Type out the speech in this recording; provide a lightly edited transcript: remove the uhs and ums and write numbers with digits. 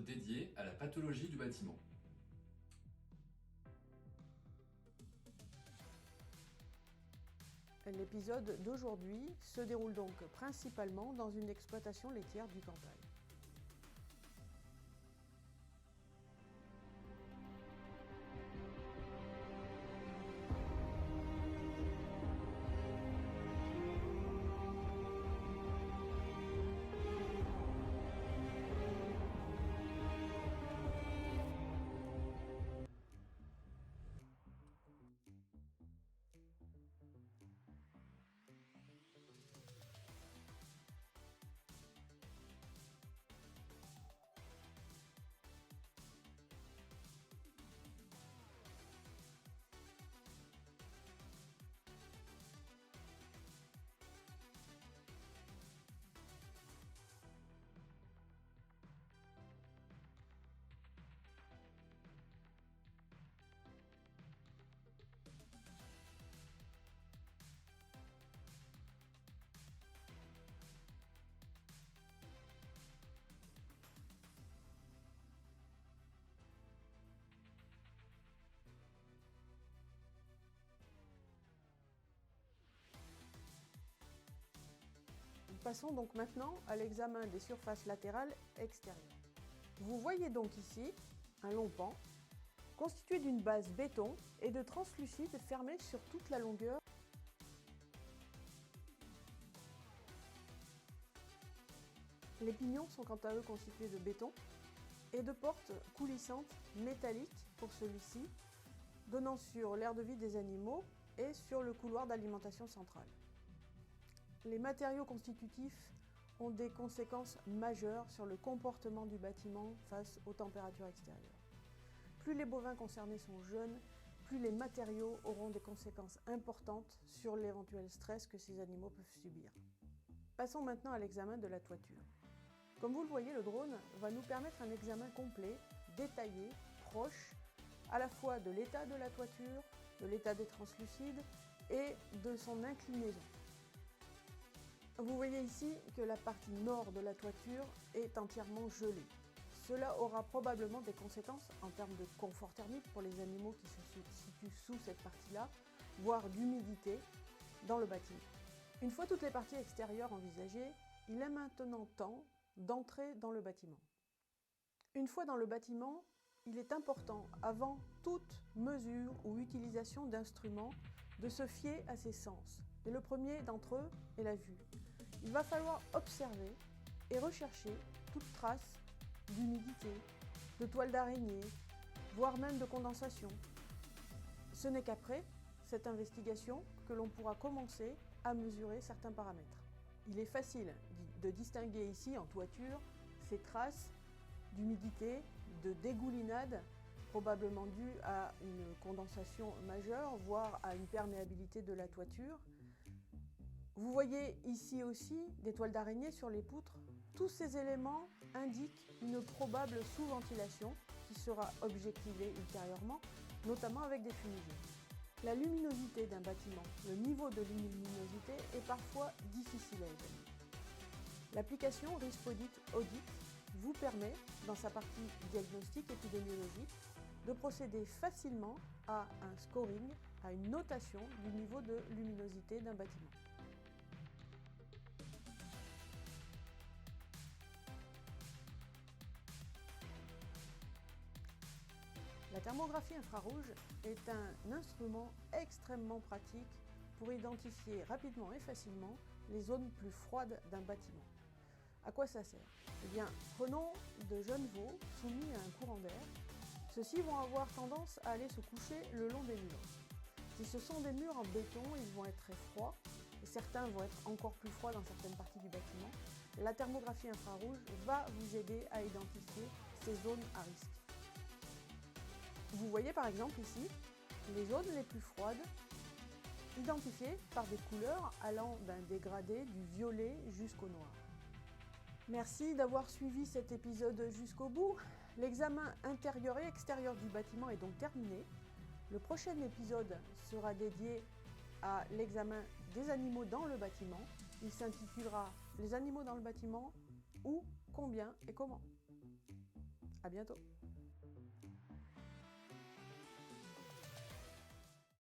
épisode dédié à la pathologie du bâtiment. L'épisode d'aujourd'hui se déroule donc principalement dans une exploitation laitière du Cantal. Passons donc maintenant à l'examen des surfaces latérales extérieures. Vous voyez donc ici un long pan constitué d'une base béton et de translucides fermés sur toute la longueur. Les pignons sont quant à eux constitués de béton et de portes coulissantes métalliques pour celui-ci, donnant sur l'aire de vie des animaux et sur le couloir d'alimentation centrale. Les matériaux constitutifs ont des conséquences majeures sur le comportement du bâtiment face aux températures extérieures. Plus les bovins concernés sont jeunes, plus les matériaux auront des conséquences importantes sur l'éventuel stress que ces animaux peuvent subir. Passons maintenant à l'examen de la toiture. Comme vous le voyez, le drone va nous permettre un examen complet, détaillé, proche, à la fois de l'état de la toiture, de l'état des translucides et de son inclinaison. Vous voyez ici que la partie nord de la toiture est entièrement gelée. Cela aura probablement des conséquences en termes de confort thermique pour les animaux qui se situent sous cette partie-là, voire d'humidité dans le bâtiment. Une fois toutes les parties extérieures envisagées, il est maintenant temps d'entrer dans le bâtiment. Une fois dans le bâtiment, il est important, avant toute mesure ou utilisation d'instruments, de se fier à ses sens. Et le premier d'entre eux est la vue. Il va falloir observer et rechercher toute trace d'humidité, de toile d'araignée, voire même de condensation. Ce n'est qu'après cette investigation que l'on pourra commencer à mesurer certains paramètres. Il est facile de distinguer ici en toiture ces traces d'humidité, de dégoulinade, probablement dues à une condensation majeure, voire à une perméabilité de la toiture. Vous voyez ici aussi des toiles d'araignée sur les poutres. Tous ces éléments indiquent une probable sous-ventilation qui sera objectivée ultérieurement, notamment avec des fumigènes. La luminosité d'un bâtiment, le niveau de luminosité est parfois difficile à évaluer. L'application Rispodit Audit vous permet, dans sa partie diagnostic épidémiologique, de procéder facilement à un scoring, à une notation du niveau de luminosité d'un bâtiment. La thermographie infrarouge est un instrument extrêmement pratique pour identifier rapidement et facilement les zones plus froides d'un bâtiment. À quoi ça sert? Eh bien, prenons de jeunes veaux soumis à un courant d'air. Ceux-ci vont avoir tendance à aller se coucher le long des murs. Si ce sont des murs en béton, ils vont être très froids, et certains vont être encore plus froids dans certaines parties du bâtiment. La thermographie infrarouge va vous aider à identifier ces zones à risque. Vous voyez par exemple ici les zones les plus froides, identifiées par des couleurs allant d'un dégradé du violet jusqu'au noir. Merci d'avoir suivi cet épisode jusqu'au bout. L'examen intérieur et extérieur du bâtiment est donc terminé. Le prochain épisode sera dédié à l'examen des animaux dans le bâtiment. Il s'intitulera « Les animaux dans le bâtiment, où, combien et comment ». À bientôt!